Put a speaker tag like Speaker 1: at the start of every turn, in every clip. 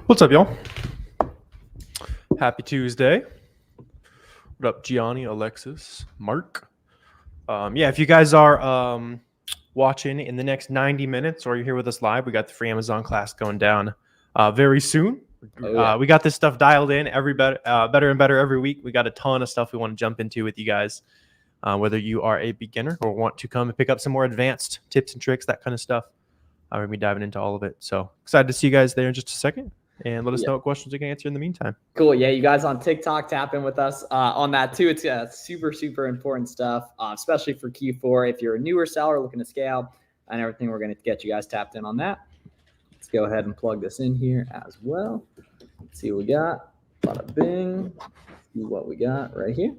Speaker 1: What's up, y'all? Happy Tuesday. What up, Gianni, Alexis, Mark? If you guys are watching in the next 90 minutes or you're here with us live, we got the free Amazon class going down very soon. We got this stuff dialed in better and better every week. We got a ton of stuff we want to jump into with you guys, whether you are a beginner or want to come and pick up some more advanced tips and tricks, that kind of stuff. We're going to be diving into all of it. So excited to see you guys there in just a second. And let us know what questions we can answer in the meantime.
Speaker 2: Cool. Yeah, you guys on TikTok, tap in with us on that too. It's super, super important stuff, especially for Q4. If you're a newer seller looking to scale and everything, we're going to get you guys tapped in on that. Let's go ahead and plug this in here as well. Let's see what we got. Bada bing. See what we got right here.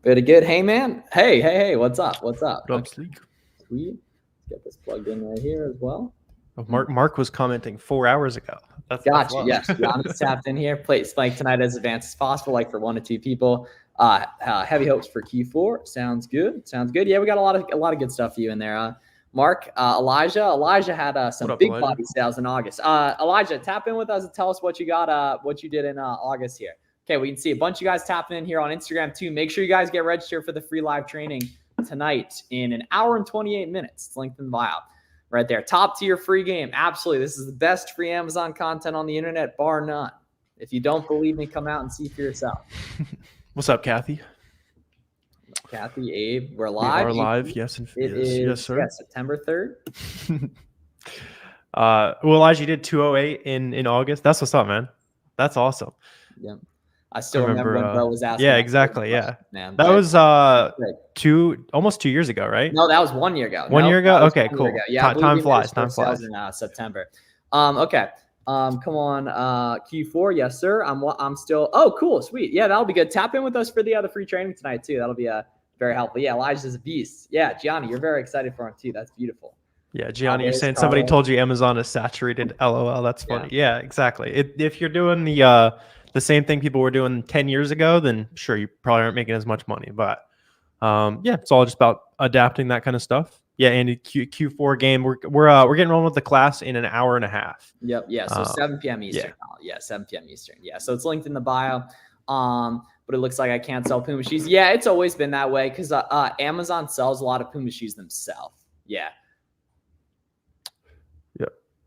Speaker 2: Pretty good. Hey, man. Hey. What's up?
Speaker 1: What up, Sleek?
Speaker 2: Sweet. Let's get this plugged in right here as well.
Speaker 1: Mark was commenting 4 hours ago.
Speaker 2: Gotcha. Yes, Giannis tapped in here. Play Spike tonight as advanced as possible, like for 1 to 2 people. Heavy hopes for Q4. Sounds good. Yeah, we got a lot of good stuff for you in there. Mark, Elijah had some big body sales in August. Elijah, tap in with us and tell us what you got. What you did in August here. Okay, we can see a bunch of you guys tapping in here on Instagram too. Make sure you guys get registered for the free live training tonight in an hour and 28 minutes. It's linked in the bio. Right there. Top tier free game. Absolutely. This is the best free Amazon content on the internet, bar none. If you don't believe me, come out and see for yourself.
Speaker 1: What's up, Kathy?
Speaker 2: Kathy, Abe, we're live.
Speaker 1: We are live. Yes, yes, sir.
Speaker 2: Yeah, September 3rd.
Speaker 1: Elijah, you did 208 in August. That's what's up, man. That's awesome.
Speaker 2: Yeah. I still remember when Bo was asking.
Speaker 1: Yeah, exactly. Yeah. Man, that was almost 2 years ago, right?
Speaker 2: No, that was 1 year ago.
Speaker 1: 1 year ago? Okay, cool.
Speaker 2: Yeah,
Speaker 1: time flies. Time flies.
Speaker 2: In September. Okay. Come on. Q4. Yes, sir. I'm still. Oh, cool. Sweet. Yeah, that'll be good. Tap in with us for the free training tonight too. That'll be very helpful. Yeah, Elijah's a beast. Yeah, Gianni, you're very excited for him too. That's beautiful.
Speaker 1: Yeah, Gianni, you're saying somebody told you Amazon is saturated. LOL. That's funny. Yeah, exactly. If you're doing the same thing people were doing 10 years ago, then sure, you probably aren't making as much money. But it's all just about adapting that kind of stuff. Yeah, and Q4 game, we're getting rolling with the class in an hour and a half.
Speaker 2: Yep. Yeah. So 7 p.m. Eastern. Yeah, 7 p.m. Eastern. Yeah. So it's linked in the bio. But it looks like I can't sell Puma shoes. Yeah, it's always been that way because Amazon sells a lot of Puma shoes themselves. Yeah.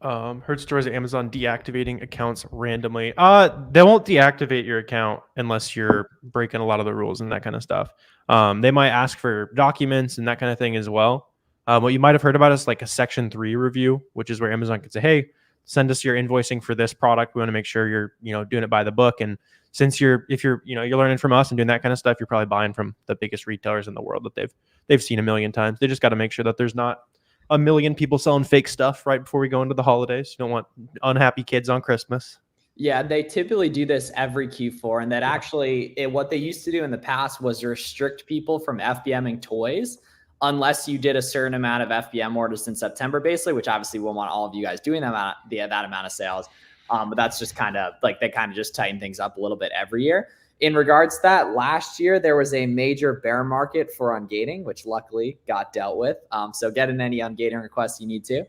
Speaker 1: Heard stories of Amazon deactivating accounts randomly. They won't deactivate your account unless you're breaking a lot of the rules and that kind of stuff. They might ask for documents and that kind of thing as well. What you might have heard about is like a Section 3 review, which is where Amazon could say, "Hey, send us your invoicing for this product. We want to make sure you're doing it by the book." And since you're learning from us and doing that kind of stuff, you're probably buying from the biggest retailers in the world that they've seen a million times. They just got to make sure that there's not a million people selling fake stuff right before we go into the holidays. You don't want unhappy kids on Christmas.
Speaker 2: Yeah, they typically do this every Q4. And that actually, what they used to do in the past was restrict people from FBMing toys unless you did a certain amount of FBM orders in September, basically, which obviously we'll want all of you guys doing that amount of sales. But that's just kind of like they kind of just tighten things up a little bit every year. In regards to that, last year, there was a major bear market for ungating, which luckily got dealt with. So get in any ungating requests you need to.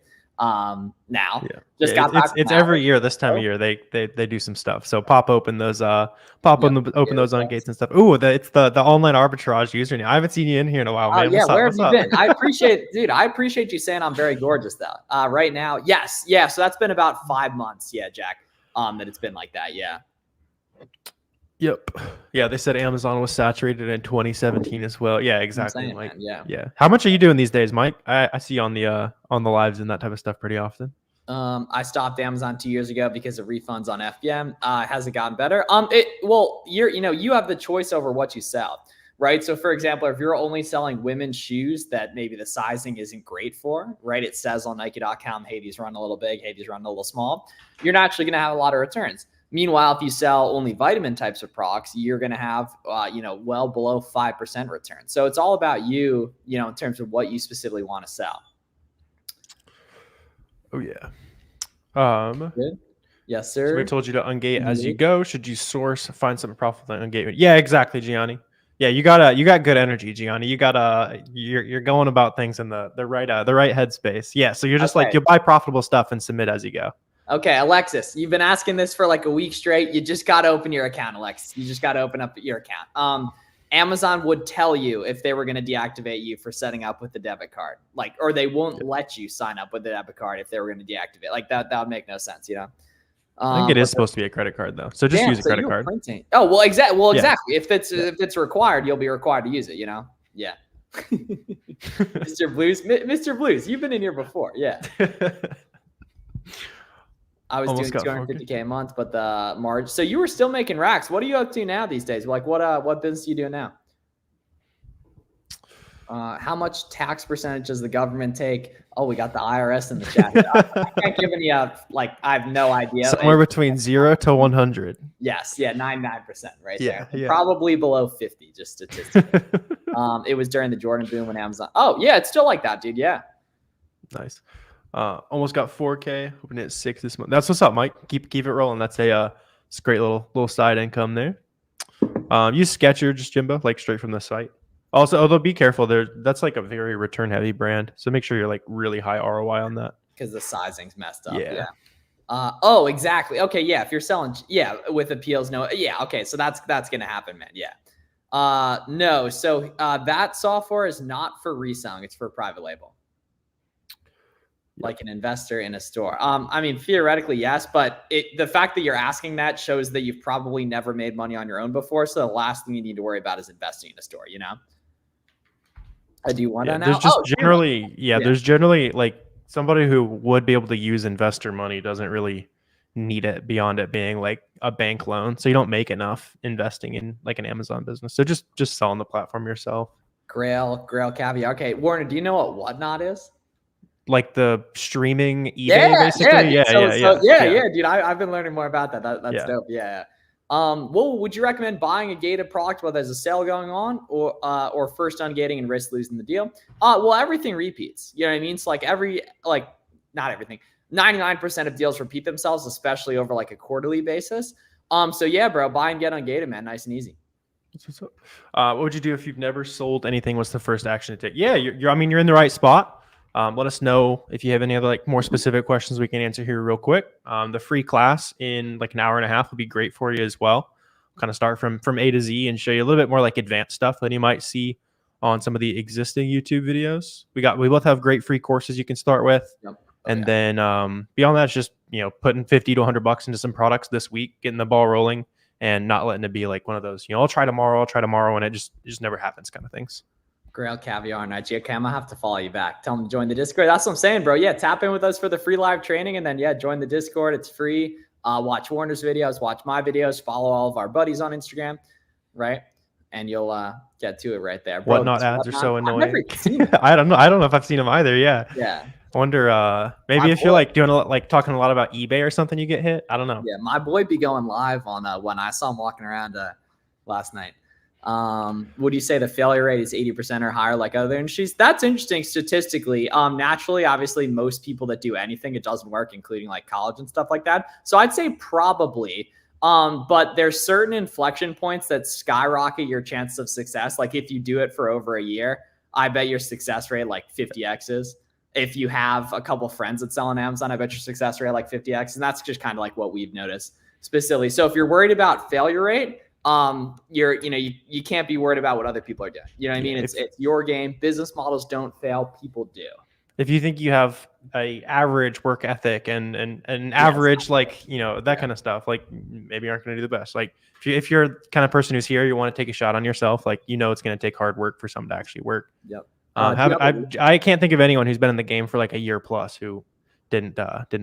Speaker 1: It's every year this time of year they do some stuff. So open those ungates and stuff. Ooh, it's the online arbitrage username. I haven't seen you in here in a while, man.
Speaker 2: Where have you been? I appreciate you saying I'm very gorgeous though. Right now, yes, yeah. So that's been about 5 months, yeah, Jack. That it's been like that, yeah.
Speaker 1: Yep. Yeah, they said Amazon was saturated in 2017 as well. Yeah, exactly.
Speaker 2: Saying,
Speaker 1: yeah. How much are you doing these days, Mike? I see you on the lives and that type of stuff pretty often.
Speaker 2: I stopped Amazon 2 years ago because of refunds on FBM. Has it gotten better? You have the choice over what you sell, right? So for example, if you're only selling women's shoes that maybe the sizing isn't great for, right? It says on Nike.com, hey, these run a little big, hey, these run a little small. You're naturally going to have a lot of returns. Meanwhile, if you sell only vitamin types of products, you're going to have, well below 5% return. So it's all about you, in terms of what you specifically want to sell.
Speaker 1: Oh, yeah.
Speaker 2: Good. Yes, sir.
Speaker 1: So we told you to ungate as you go. Should you find something profitable on ungate? Yeah, exactly, Gianni. Yeah, you got good energy, Gianni. You're going about things in the right headspace. Yeah, so you're just like, you'll buy profitable stuff and submit as you go.
Speaker 2: Okay, Alexis, you've been asking this for like a week straight. You just got to open your account, Alexis. You just got to open up your account. Amazon would tell you if they were going to deactivate you for setting up with the debit card, like, or they won't let you sign up with the debit card if they were going to deactivate. Like that would make no sense, you know.
Speaker 1: I think it is supposed to be a credit card though, so just use a credit card.
Speaker 2: Printing. Oh well, exactly. Well, exactly. If it's required, you'll be required to use it. You know. Yeah. Mr. Blues, you've been in here before. Yeah. I was doing 250K a month, but the margin. So you were still making racks. What are you up to now these days? Like what business are you doing now? How much tax percentage does the government take? Oh, we got the IRS in the chat. I can't give any I have no idea.
Speaker 1: Somewhere between 0 to 100.
Speaker 2: Yes, yeah, 99% right there.
Speaker 1: Yeah.
Speaker 2: Probably below 50, just statistically. It was during the Jordan boom when Amazon. Oh yeah, it's still like that, dude. Yeah.
Speaker 1: Nice. Almost got 4K. Hoping to hit 6 this month. That's what's up, Mike. Keep it rolling. That's it's a great little side income there. Use Sketcher, just Jimbo, like straight from the site. Also, although be careful, that's like a very return heavy brand, so make sure you're like really high ROI on that
Speaker 2: because the sizing's messed up.
Speaker 1: Yeah.
Speaker 2: Oh, exactly. Okay, yeah. If you're selling, with appeals, no, yeah. Okay, so that's gonna happen, man. Yeah. No. So that software is not for reselling; it's for private label. Like an investor in a store. I mean, theoretically, yes, but the fact that you're asking that shows that you've probably never made money on your own before. So the last thing you need to worry about is investing in a store. You know. Do you want to now?
Speaker 1: There's just there's generally like somebody who would be able to use investor money doesn't really need it beyond it being like a bank loan. So you don't make enough investing in like an Amazon business. So just sell on the platform yourself.
Speaker 2: Grail caviar. Okay, Warner, do you know what Whatnot is?
Speaker 1: Like the streaming eBay, basically.
Speaker 2: Yeah, dude. I've been learning more about that. That's dope. Yeah. Well, would you recommend buying a gated product while there's a sale going on, or first ungating and risk losing the deal? Well, everything repeats. You know what I mean? It's like not everything. 99% of deals repeat themselves, especially over like a quarterly basis. So yeah, bro, buy and get ungated, man. Nice and easy.
Speaker 1: What would you do if you've never sold anything? What's the first action to take? Yeah, you're in the right spot. Let us know if you have any other like more specific questions we can answer here real quick. The free class in like an hour and a half will be great for you as well. Kind of start from A to Z and show you a little bit more like advanced stuff than you might see on some of the existing YouTube videos. We both have great free courses you can start with. Yep. And then beyond that, it's just putting $50 to $100 into some products this week, getting the ball rolling, and not letting it be like one of those I'll try tomorrow, and it just never happens kind of things.
Speaker 2: Grail caviar night. Okay, I'm gonna have to follow you back. Tell them to join the Discord. That's what I'm saying, bro. Yeah, tap in with us for the free live training, and then join the Discord. It's free. Watch Warner's videos, watch my videos, follow all of our buddies on Instagram, right? And you'll get to it right there. Bro,
Speaker 1: Whatnot ads are so annoying. I don't know. I don't know if I've seen them either. Yeah. I wonder. Maybe if you're like doing talking a lot about eBay or something, you get hit. I don't know.
Speaker 2: Yeah, my boy be going live on when I saw him walking around last night. Would you say the failure rate is 80% or higher like other industries? That's interesting statistically. Naturally, obviously, most people that do anything, it doesn't work, including like college and stuff like that. So I'd say probably. But there's certain inflection points that skyrocket your chances of success. Like if you do it for over a year, I bet your success rate like 50x's. If you have a couple friends that sell on Amazon, I bet your success rate like 50x. And that's just kind of like what we've noticed specifically. So if you're worried about failure rate, you can't be worried about what other people are doing. You know what I mean? It's your game. Business models don't fail. People do.
Speaker 1: If you think you have a average work ethic and an average, that kind of stuff, like maybe you aren't going to do the best. Like if you're the kind of person who's here, you want to take a shot on yourself. Like, it's going to take hard work for something to actually work.
Speaker 2: Yep.
Speaker 1: I can't think of anyone who's been in the game for like a year plus who didn't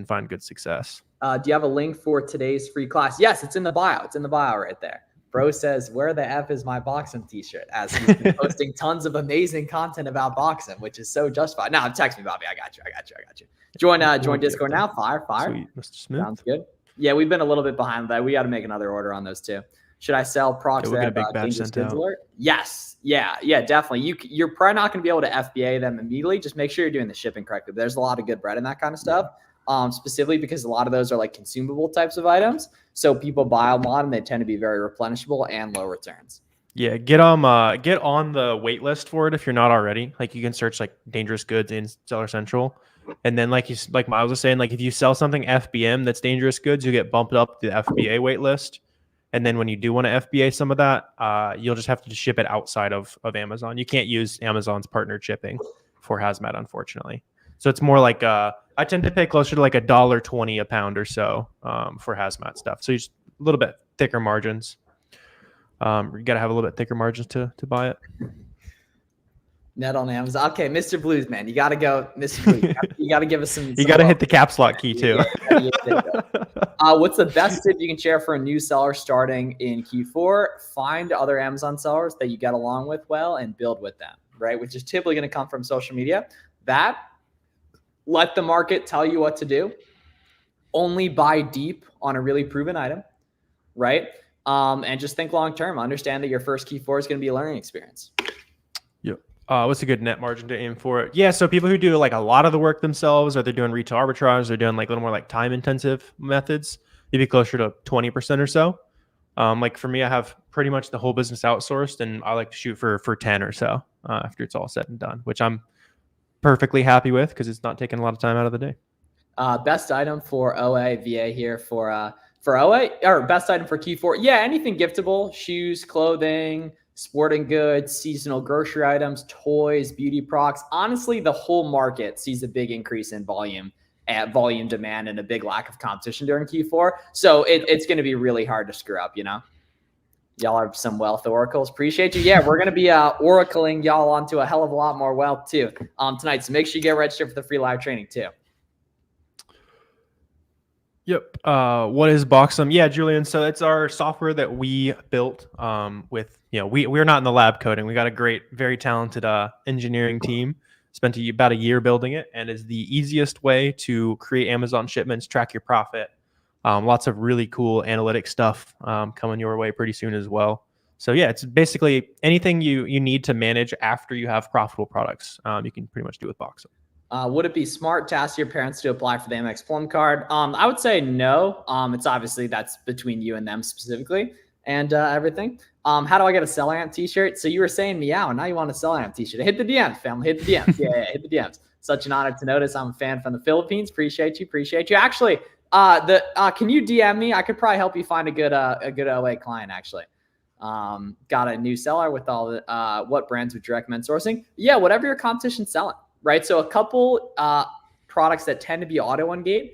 Speaker 1: find good success.
Speaker 2: Do you have a link for today's free class? Yes, it's in the bio. It's in the bio right there. Bro says, where the F is my boxing t-shirt? As he's been posting tons of amazing content about boxing, which is so justified. Now, text me, Bobby. I got you. Join Discord now. Fire.
Speaker 1: Sweet, Mr. Smith.
Speaker 2: Sounds good. Yeah, we've been a little bit behind that. We got to make another order on those too. Should I sell procs that have dangerous goods alert? Yes. Yeah, definitely. You're probably not going to be able to FBA them immediately. Just make sure you're doing the shipping correctly. There's a lot of good bread and that kind of stuff. Specifically because a lot of those are like consumable types of items. So people buy them on and they tend to be very replenishable and low returns.
Speaker 1: Yeah, get on the wait list for it if you're not already. Like you can search like dangerous goods in Seller Central And then like Miles was saying, like if you sell something FBM that's dangerous goods, you get bumped up the FBA wait list. And then when you do want to FBA some of that, you'll just have to ship it outside of Amazon. You can't use Amazon's partnered shipping for hazmat, unfortunately. So it's more like I tend to pay closer to like $1.20 a pound or so for hazmat stuff. So you just a little bit thicker margins. You got to have a little bit thicker margins to buy it.
Speaker 2: Net on Amazon. Okay, Mr. Blues, man, you got to go, Mr. Blues. You got to give us some.
Speaker 1: You got to hit the caps lock key too.
Speaker 2: What's the best tip you can share for a new seller starting in Q4? Find other Amazon sellers that you get along with well and build with them, right? Which is typically going to come from social media. Let the market tell you what to do. Only buy deep on a really proven item, right? And just think long term. Understand that your first Q4 is going to be a learning experience.
Speaker 1: Yep. What's a good net margin to aim for? Yeah, so people who do like a lot of the work themselves, or they're doing retail arbitrage, they're doing like a little more like time intensive methods, maybe closer to 20% or so. Like for me, I have pretty much the whole business outsourced, and I like to shoot for 10 or so after it's all said and done, which I'm perfectly happy with because it's not taking a lot of time out of the day.
Speaker 2: Best item for OA VA here for OA, or best item for Q4. Yeah, anything giftable, shoes, clothing, sporting goods, seasonal grocery items, toys, beauty products. Honestly, the whole market sees a big increase in volume demand and a big lack of competition during Q4. So it's going to be really hard to screw up, you know? Y'all are some wealth oracles. Appreciate you. Yeah, we're going to be oracling y'all onto a hell of a lot more wealth too tonight. So make sure you get registered for the free live training too.
Speaker 1: Yep. What is Boxum? Yeah, Julian. So it's our software that we built with, we're not in the lab coding. We got a great, very talented engineering team. Spent about a year building it, and is the easiest way to create Amazon shipments, track your profit. Lots of really cool analytic stuff coming your way pretty soon as well. So yeah, it's basically anything you need to manage after you have profitable products. You can pretty much do with Boxum.
Speaker 2: Would it be smart to ask your parents to apply for the Amex Plum card? I would say no. It's obviously that's between you and them specifically and everything. How do I get a Sell Amp t-shirt? So you were saying meow, now you want a Sell Amp t-shirt. Hit the DMs, family. Hit the DMs. Yeah, hit the DMs. Such an honor to notice. I'm a fan from the Philippines. Appreciate you. Actually, can you DM me? I could probably help you find a good OA client, actually. Got a new seller with all the what brands would you recommend sourcing? Yeah, whatever your competition's selling. Right. So a couple products that tend to be auto ungate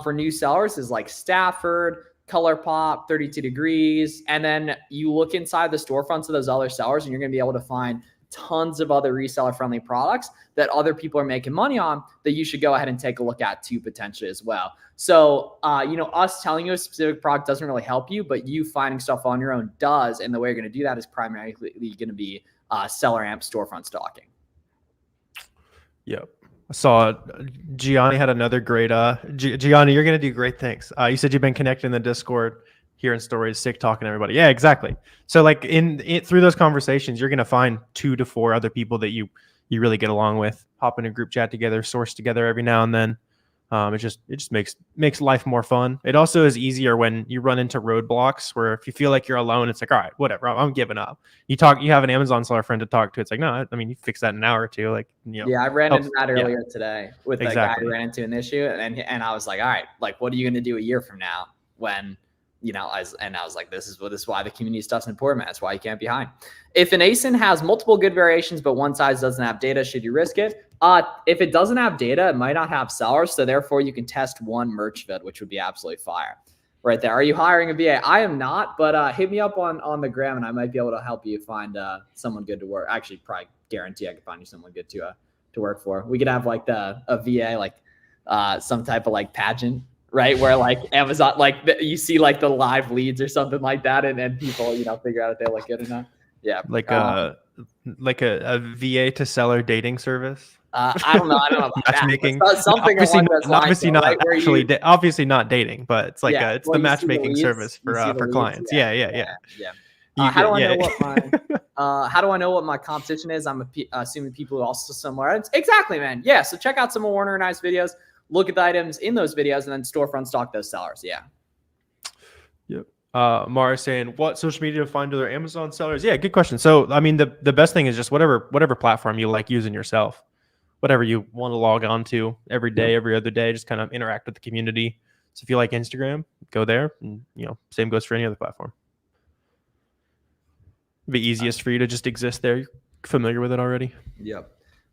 Speaker 2: for new sellers is like Stafford, ColourPop, 32 Degrees. And then you look inside the storefronts of those other sellers and you're going to be able to find tons of other reseller friendly products that other people are making money on that you should go ahead and take a look at too, potentially as well. So, us telling you a specific product doesn't really help you, but you finding stuff on your own does. And the way you're going to do that is primarily going to be Seller Amp storefront stocking.
Speaker 1: Yep. I saw Gianni had another great Gianni, you're going to do great things. You said you've been connected in the Discord, hearing stories, sick, talking to everybody. Yeah, exactly. So like through those conversations, you're going to find 2 to 4 other people that you really get along with, hop in a group chat together, source together every now and then. It just makes life more fun. It also is easier when you run into roadblocks where if you feel like you're alone, it's like, all right, whatever, I'm giving up. You have an Amazon seller friend to talk to. It's like, no, I mean, you fix that in an hour or two. Like,
Speaker 2: yeah, I ran into that earlier today with a guy who ran into an issue, and I was like, all right, like, what are you going to do a year from now when, I was like, this is why the community stuff's important, man. That's why you can't be behind. If an ASIN has multiple good variations, but one size doesn't have data, should you risk it? If it doesn't have data, it might not have sellers. So therefore you can test one merch vid, which would be absolutely fire right there. Are you hiring a VA? I am not, but hit me up on the gram and I might be able to help you find someone good to work. Actually, probably guarantee I could find you someone good to work for. We could have like a VA, like some type of like pageant, right? Where like Amazon, like you see like the live leads or something like that. And people, figure out if they look good or not. Yeah.
Speaker 1: Like a VA to seller dating service.
Speaker 2: I don't know about
Speaker 1: matchmaking.
Speaker 2: That, something
Speaker 1: obviously not dating, but it's like it's the matchmaking service for clients. Yeah.
Speaker 2: How do I know what my competition is? I'm assuming people also somewhere else. Exactly, man. Yeah. So check out some of Warner and I's videos. Look at the items in those videos, and then storefront stock those sellers. Yeah.
Speaker 1: Yep. Mara saying, what social media to find other Amazon sellers? Yeah, good question. So, I mean, the best thing is just whatever platform you like using yourself. whatever you want to log on to every day, every other day, just kind of interact with the community. So if you like Instagram, go there, and same goes for any other platform. The easiest for you to just exist there. You're familiar with it already.
Speaker 2: Yep.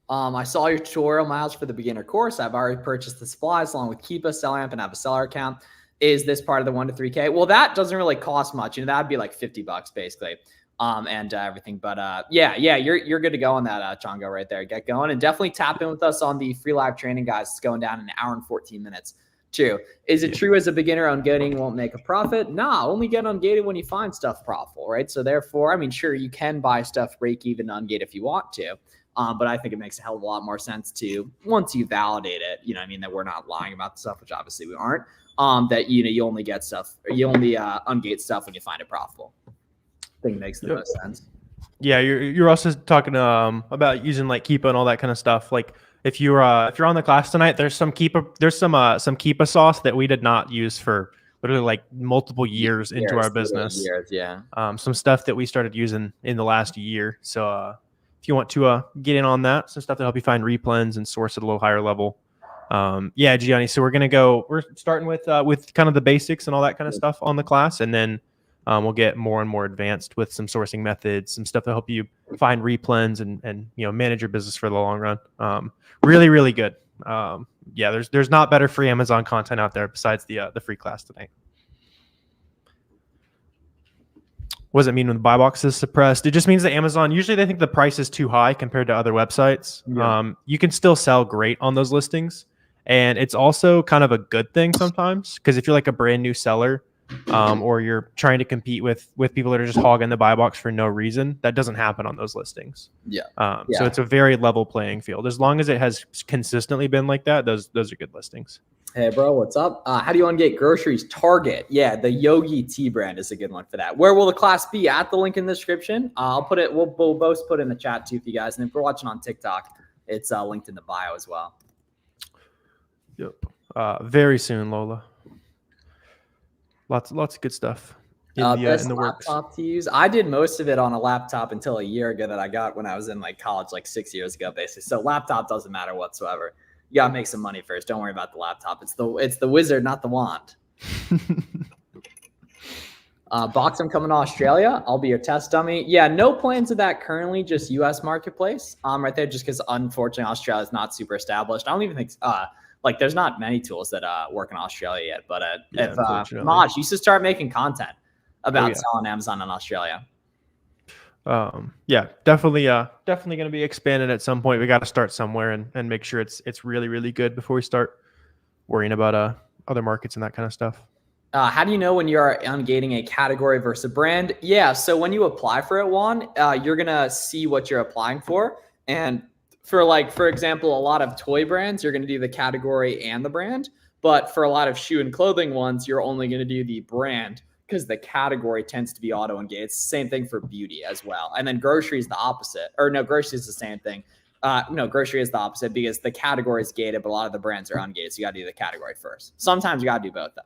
Speaker 2: I saw your tutorial, Miles, for the beginner course. I've already purchased the supplies along with Keepa, SellAmp, and have a seller account. Is this part of the 1 to 3K? Well, that doesn't really cost much. That'd be like $50 basically. And everything. But yeah, you're good to go on that, Chongo, right there. Get going and definitely tap in with us on the free live training, guys. It's going down in an hour and 14 minutes. Too. Is it true as a beginner, ungating won't make a profit? Nah, only get ungated when you find stuff profitable, right? So therefore, I mean, sure, you can buy stuff break even ungate if you want to. But I think it makes a hell of a lot more sense to, once you validate it, that we're not lying about the stuff, which obviously we aren't, that, you only get stuff, or you only ungate stuff when you find it profitable. I think it makes the most sense.
Speaker 1: Yeah, you're also talking about using like Keepa and all that kind of stuff. Like if you're on the class tonight, there's some Keepa sauce that we did not use for literally like multiple years into our business.
Speaker 2: Years, yeah.
Speaker 1: Some stuff that we started using in the last year. So if you want to get in on that, some stuff to help you find replens and source at a little higher level. Yeah, Gianni. So we're starting with kind of the basics and all that kind of stuff on the class, and then we'll get more and more advanced with some sourcing methods, some stuff to help you find replens and manage your business for the long run. Really, really good. Yeah, there's not better free Amazon content out there besides the free class tonight. What does it mean when the buy box is suppressed? It just means that Amazon, usually they think the price is too high compared to other websites. Yeah. You can still sell great on those listings. And it's also kind of a good thing sometimes, because if you're like a brand new seller, or you're trying to compete with people that are just hogging the buy box for no reason, that doesn't happen on those listings. So it's a very level playing field. As long as it has consistently been like that, those are good listings.
Speaker 2: Hey, bro, what's up? How do you ungate groceries? Target. Yeah, the Yogi Tea brand is a good one for that. Where will the class be? At the link in the description. I'll put it. We'll both put it in the chat too for you guys. And if we're watching on TikTok, it's linked in the bio as well.
Speaker 1: Yep. Very soon, Lola. Lots of good stuff in the works.
Speaker 2: Laptop to use. I did most of it on a laptop until a year ago that I got when I was in like college, like 6 years ago, basically. So laptop doesn't matter whatsoever. You gotta make some money first. Don't worry about the laptop. It's the wizard, not the wand. Box, I'm coming to Australia. I'll be your test dummy. Yeah, no plans of that currently. Just U.S. marketplace. Right there, just because unfortunately Australia is not super established. I don't even think like there's not many tools that work in Australia yet. But if Maj used to start making content about selling Amazon in Australia.
Speaker 1: Yeah, definitely going to be expanded at some point. We got to start somewhere and make sure it's really, really good before we start worrying about other markets and that kind of stuff.
Speaker 2: How do you know when you're ungating a category versus a brand? Yeah, so when you apply for it, Juan, you're gonna see what you're applying for. And for example, a lot of toy brands, you're gonna do the category and the brand. But for a lot of shoe and clothing ones, you're only gonna do the brand, because the category tends to be auto engaged. It's the same thing for beauty as well. And then grocery is the opposite. Or no, grocery is the same thing. No, grocery is the opposite because the category is gated, but a lot of the brands are ungated. So you got to do the category first. Sometimes you got to do both though.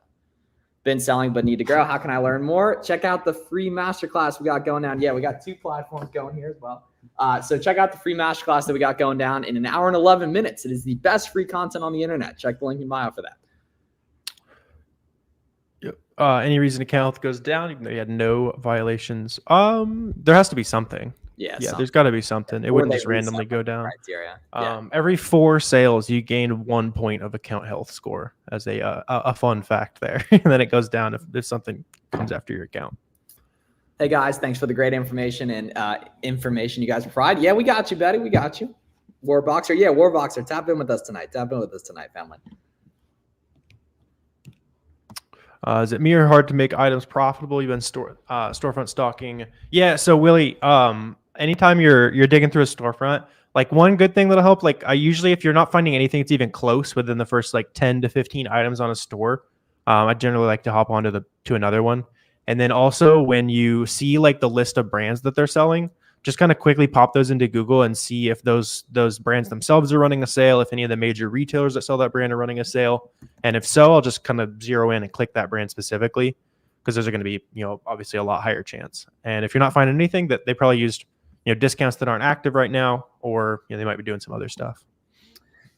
Speaker 2: Been selling but need to grow. How can I learn more? Check out the free masterclass we got going down. Yeah, we got 2 platforms going here as well. So check out the free masterclass that we got going down in an hour and 11 minutes. It is the best free content on the internet. Check the link in bio for that.
Speaker 1: Any reason account goes down even though you had no violations? There has to be something. Yeah, there's got to be something. It wouldn't just randomly go down. Every 4 sales, you gain 1 point of account health score as a fun fact there. And then it goes down if something comes after your account.
Speaker 2: Hey guys, thanks for the great information and information you guys provide. Yeah, we got you, buddy. We got you. Warboxer. Yeah, Warboxer. Tap in with us tonight. Family.
Speaker 1: Is it me or hard to make items profitable? You've been storefront stalking. Yeah. So Willie, anytime you're digging through a storefront, like one good thing that'll help, like I usually, if you're not finding anything that's even close within the first like 10 to 15 items on a store, I generally like to hop onto to another one. And then also when you see like the list of brands that they're selling, just kind of quickly pop those into Google and see if those brands themselves are running a sale, if any of the major retailers that sell that brand are running a sale. And if so, I'll just kind of zero in and click that brand specifically, because those are going to be, obviously a lot higher chance. And if you're not finding anything, that they probably used, discounts that aren't active right now, or they might be doing some other stuff.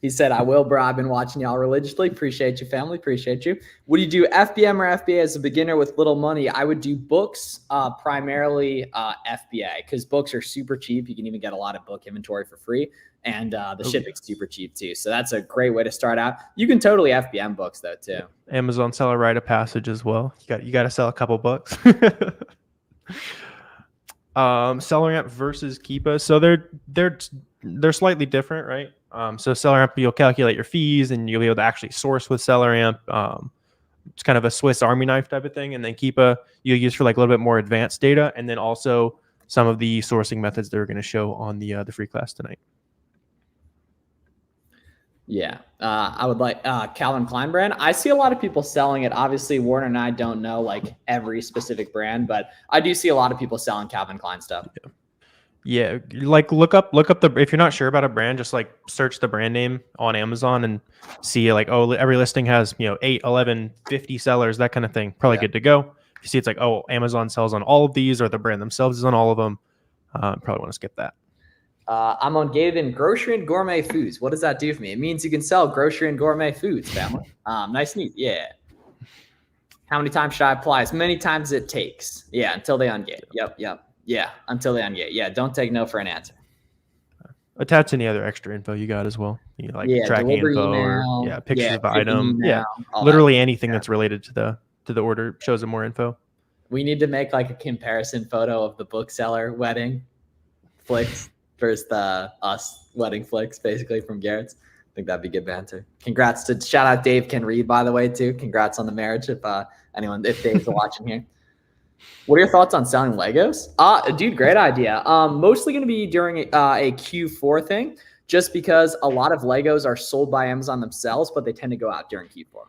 Speaker 2: He said, I will, bro. I've been watching y'all religiously. Appreciate you, family. Appreciate you. Would you do FBM or FBA as a beginner with little money? I would do books, primarily FBA, because books are super cheap. You can even get a lot of book inventory for free. And the shipping's super cheap too. So that's a great way to start out. You can totally FBM books though too.
Speaker 1: Amazon seller rite of passage as well. You got to sell a couple books. Seller amp versus Keepa. So they're slightly different, right? So seller amp, you'll calculate your fees and you'll be able to actually source with seller amp. It's kind of a Swiss Army knife type of thing. And then Keepa you'll use for like a little bit more advanced data, and then also some of the sourcing methods that we're going to show on the free class tonight.
Speaker 2: Yeah, I would like Calvin Klein brand. I see a lot of people selling it. Obviously, Warren and I don't know like every specific brand, but I do see a lot of people selling Calvin Klein stuff.
Speaker 1: Yeah, like look up the, if you're not sure about a brand, just like search the brand name on Amazon and see like, oh, every listing has 8, 11, 50 sellers, that kind of thing. Probably good to go. If you see it's like, oh, Amazon sells on all of these, or the brand themselves is on all of them, probably want to skip that.
Speaker 2: I'm ungated in grocery and gourmet foods. What does that do for me? It means you can sell grocery and gourmet foods, family. Nice, neat. Yeah. How many times should I apply? As many times as it takes. Yeah, until they ungate. Yep. Yeah, until they ungate. Yeah, don't take no for an answer.
Speaker 1: Attach any other extra info you got as well. Like tracking info
Speaker 2: email,
Speaker 1: or pictures of the item.
Speaker 2: Email,
Speaker 1: literally anything that's related to the order shows them more info.
Speaker 2: We need to make like a comparison photo of the bookseller wedding flicks versus the us wedding flicks, basically from Garrett's. I think that'd be good banter. Congrats to shout out Dave Can Read, by the way, too. Congrats on the marriage if Dave's watching here. What are your thoughts on selling Legos? Dude, great idea. Mostly going to be during a Q4 thing, just because a lot of Legos are sold by Amazon themselves, but they tend to go out during Q4.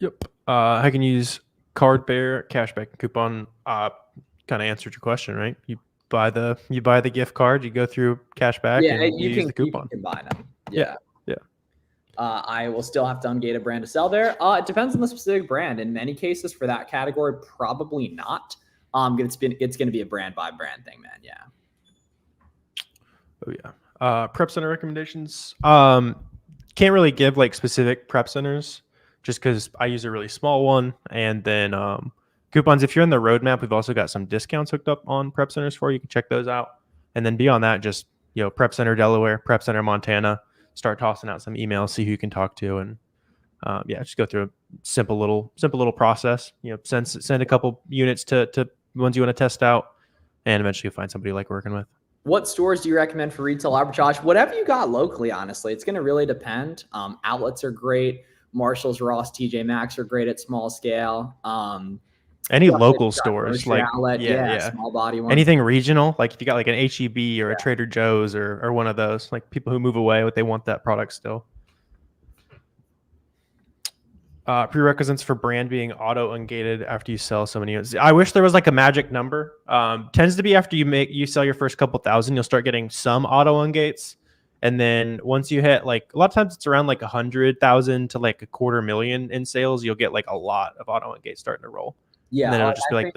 Speaker 1: Yep. I can use card bearer, cashback coupon. Kind of answered your question, right? You buy the gift card, you go through cashback, and you use the coupon.
Speaker 2: You can combine them.
Speaker 1: Yeah.
Speaker 2: I will still have to ungate a brand to sell there. It depends on the specific brand. In many cases, for that category, probably not. It's going to be a brand by brand thing, man. Yeah.
Speaker 1: Oh yeah. Prep center recommendations. Can't really give like specific prep centers, just because I use a really small one, and then coupons. If you're in the roadmap, we've also got some discounts hooked up on prep centers for you. You can check those out, and then beyond that, just prep center Delaware, prep center Montana. Start tossing out some emails, see who you can talk to, and just go through a simple little process. Send a couple units to ones you want to test out, and eventually you'll find somebody you like working with.
Speaker 2: What stores do you recommend for retail arbitrage? Whatever you got locally, honestly. It's going to really depend. Outlets are great. Marshalls, Ross, TJ Maxx are great at small scale.
Speaker 1: Any local stores, like
Speaker 2: outlet, small body ones.
Speaker 1: Anything regional, like if you got like an HEB or a Trader Joe's or one of those, like people who move away, they want that product still. Prerequisites for brand being auto ungated after you sell so many units. I wish there was like a magic number. Tends to be after you sell your first couple thousand, you'll start getting some auto ungates. And then once you hit like, a lot of times it's around like 100,000 to like 250,000 in sales, you'll get like a lot of auto ungates starting to roll. Yeah, and then it'll just be like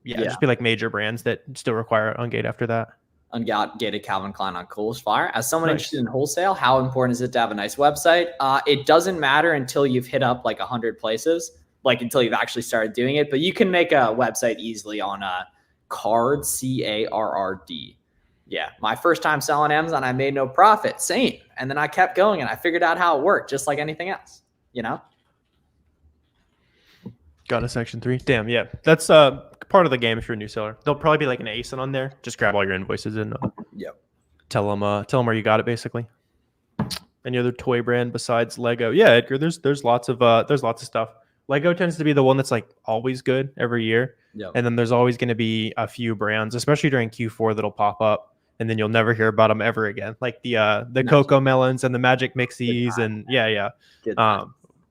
Speaker 1: just be like major brands that still require ungate after that.
Speaker 2: Ungated Calvin Klein on Kohl's Fire. As someone interested in wholesale, how important is it to have a nice website? It doesnd matter until you've hit up like 100 places, like until you've actually started doing it. But you can make a website easily on Carrd, CARRD. Yeah, my first time selling Amazon, I made no profit. Same. And then I kept going and I figured out how it worked, just like anything else,
Speaker 1: Got a section 3. Damn, yeah. That's part of the game if you're a new seller. There'll probably be like an ASIN on there. Just grab all your invoices and tell them where you got it, basically. Any other toy brand besides Lego? Yeah, Edgar, there's lots of stuff. Lego tends to be the one that's like always good every year. Yep. And then there's always going to be a few brands, especially during Q4, that'll pop up and then you'll never hear about them ever again. Like the Cocoa Melons and the Magic Mixies and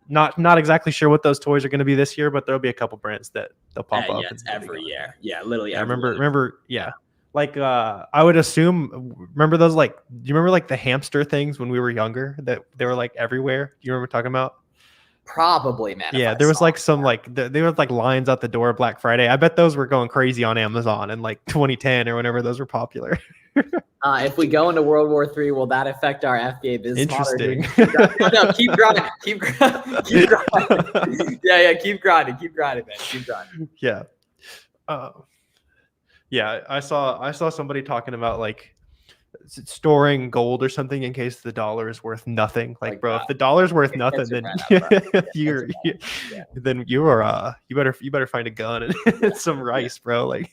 Speaker 1: Not exactly sure what those toys are going to be this year, but there'll be a couple brands that they'll pop up.
Speaker 2: Yeah, it's every year. Yeah, literally.
Speaker 1: I remember. Yeah, like I would assume. Remember those? Like, do you remember like the hamster things when we were younger? That they were like everywhere. Do you remember talking about?
Speaker 2: Probably, man.
Speaker 1: Yeah, there was like some there was like lines out the door Black Friday. I bet those were going crazy on Amazon in like 2010 or whenever those were popular.
Speaker 2: If we go into World War III, will that affect our FBA business model?
Speaker 1: Interesting.
Speaker 2: No, keep grinding. Keep grinding. Yeah, keep grinding, man. Keep grinding.
Speaker 1: Yeah. Yeah, I saw somebody talking about like storing gold or something in case the dollar is worth nothing. Like, bro, if the dollar's worth nothing, then then you better find a gun and some rice, bro. Like,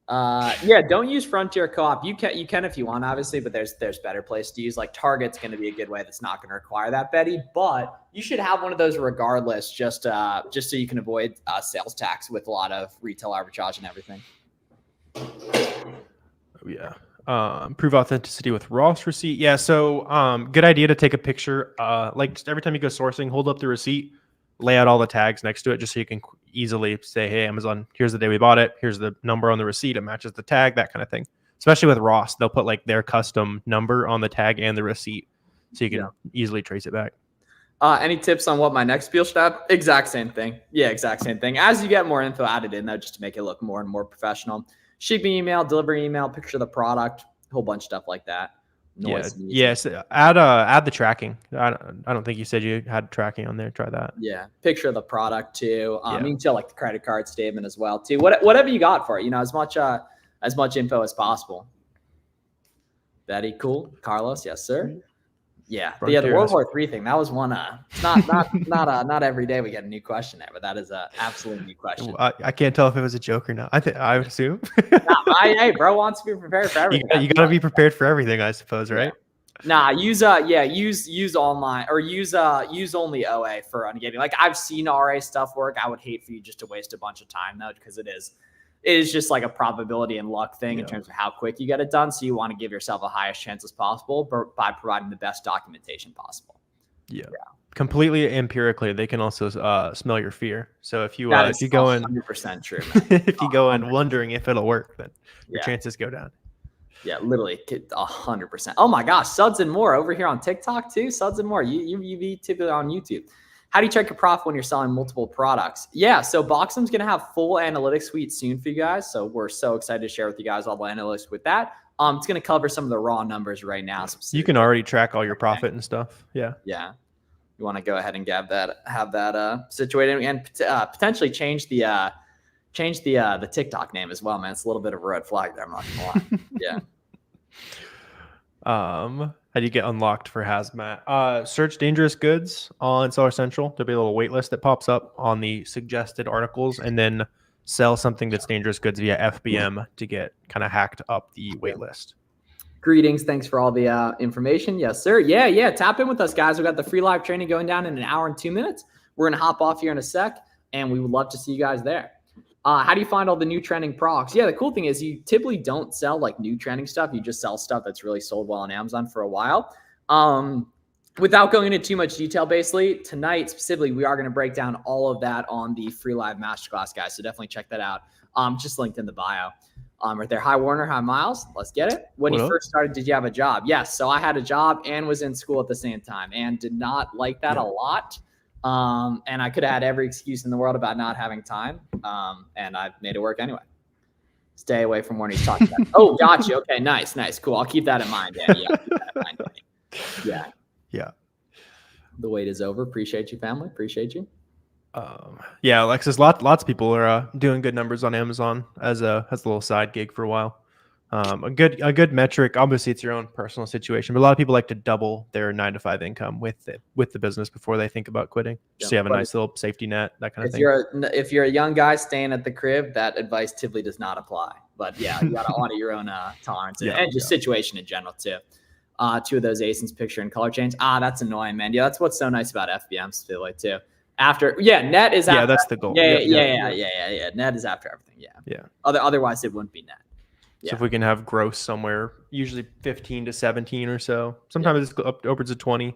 Speaker 2: yeah, don't use Frontier Co-op. You can if you want, obviously, but there's better place to use. Like Target's going to be a good way that's not going to require that, Betty. But you should have one of those regardless, just so you can avoid sales tax with a lot of retail arbitrage and everything.
Speaker 1: Yeah. Prove authenticity with Ross receipt. Yeah. So, good idea to take a picture. Like just every time you go sourcing, hold up the receipt, lay out all the tags next to it, just so you can easily say, "Hey, Amazon, here's the day we bought it. Here's the number on the receipt. It matches the tag." That kind of thing. Especially with Ross, they'll put like their custom number on the tag and the receipt, so you can easily trace it back.
Speaker 2: Any tips on what my next spiel should have? Exact same thing. Yeah, exact same thing. As you get more info added in, though, just to make it look more and more professional. Shipping email, delivery email, picture of the product, a whole bunch of stuff like that.
Speaker 1: Yes. Add the tracking. I don't think you said you had tracking on there. Try that.
Speaker 2: Yeah, picture of the product too. You can tell like the credit card statement as well too. Whatever you got for it, as much info as possible. Betty, cool. Carlos, yes sir. Yeah, but the World War III thing, that was one. It's not every day we get a new question there, but that is a absolutely new question.
Speaker 1: I can't tell if it was a joke or not. I assume.
Speaker 2: Hey, bro wants to be prepared for everything.
Speaker 1: You gotta be prepared for everything, I suppose, right?
Speaker 2: Nah, use online or use only OA for ungating. Like I've seen RA stuff work. I would hate for you just to waste a bunch of time though, because it is just like a probability and luck thing in terms of how quick you get it done. So you want to give yourself the highest chance as possible by providing the best documentation possible.
Speaker 1: Yeah. Completely empirically, they can also smell your fear. So if you go in
Speaker 2: 100% true,
Speaker 1: if you go in wondering if it'll work, then your chances go down.
Speaker 2: Yeah, literally 100%. Oh my gosh, Suds and More over here on TikTok too. Suds and More. You be typically on YouTube. How do you check your profit when you're selling multiple products? Yeah, so Boxum's going to have full analytics suite soon for you guys. So we're so excited to share with you guys all the analytics with that. It's going to cover some of the raw numbers right now.
Speaker 1: You can already track all your profit and stuff. Yeah.
Speaker 2: Yeah. You want to go ahead and have that situated and potentially change the TikTok name as well, man. It's a little bit of a red flag there. I'm not going to lie. Yeah.
Speaker 1: How do you get unlocked for hazmat? Search dangerous goods on Seller Central. There'll be a little wait list that pops up on the suggested articles, and then sell something that's dangerous goods via FBM to get kind of hacked up the wait list.
Speaker 2: Greetings. Thanks for all the information. Yes, sir. Yeah. Tap in with us, guys. We've got the free live training going down in an hour and 2 minutes. We're going to hop off here in a sec, and we would love to see you guys there. How do you find all the new trending products? Yeah, the cool thing is you typically don't sell like new trending stuff. You just sell stuff that's really sold well on Amazon for a while. Without going into too much detail, basically, tonight specifically, we are going to break down all of that on the free live masterclass, guys. So definitely check that out. Just linked in the bio. Right there. Hi, Warner. Hi, Miles. Let's get it. When you first started, did you have a job? Yes. So I had a job and was in school at the same time and did not like that a lot. And I could have had every excuse in the world about not having time. And I made it work anyway. Stay away from when he's talking about. Oh, gotcha. Okay, nice, cool. I'll keep that in mind. Yeah, keep that in mind.
Speaker 1: Yeah.
Speaker 2: The wait is over. Appreciate you, family. Appreciate you.
Speaker 1: Yeah, Alexis. Lots of people are doing good numbers on Amazon as a little side gig for a while. A good metric. Obviously, it's your own personal situation, but a lot of people like to double their 9-to-5 income with the business before they think about quitting. Just so you have a nice little safety net, that kind of thing.
Speaker 2: If you're a young guy staying at the crib, that advice typically does not apply. But yeah, you got to audit your own tolerance and just situation in general too. Two of those ASINs picture and color change. That's annoying, man. Yeah, that's what's so nice about FBMs too. Net is after.
Speaker 1: Yeah, that's the goal.
Speaker 2: Yeah. Net is after everything. Yeah. Otherwise, it wouldn't be net.
Speaker 1: So if we can have gross somewhere, usually 15 to 17 or so. Sometimes it's upwards of 20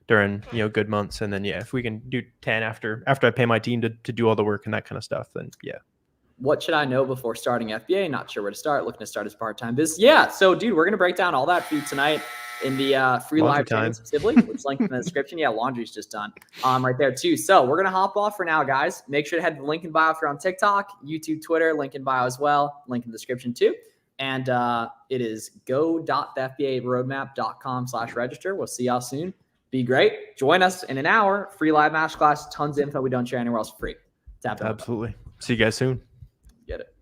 Speaker 1: during good months, and then if we can do 10 after I pay my team to do all the work and that kind of stuff, then yeah.
Speaker 2: What should I know before starting FBA? Not sure where to start. Looking to start as part-time business. Yeah. So, dude, we're gonna break down all that for you tonight. in the free
Speaker 1: Laundry
Speaker 2: live training
Speaker 1: time.
Speaker 2: specifically, which is linked in the description. Yeah, laundry's just done right there too. So we're going to hop off for now, guys. Make sure to head to the link in bio if you're on TikTok, YouTube, Twitter, link in bio as well, link in the description too. And it is go.theFBAroadmap.com/register. We'll see y'all soon. Be great. Join us in an hour. Free live masterclass. Tons of info we don't share anywhere else for free. Tap it.
Speaker 1: Absolutely. See you guys soon.
Speaker 2: Get it.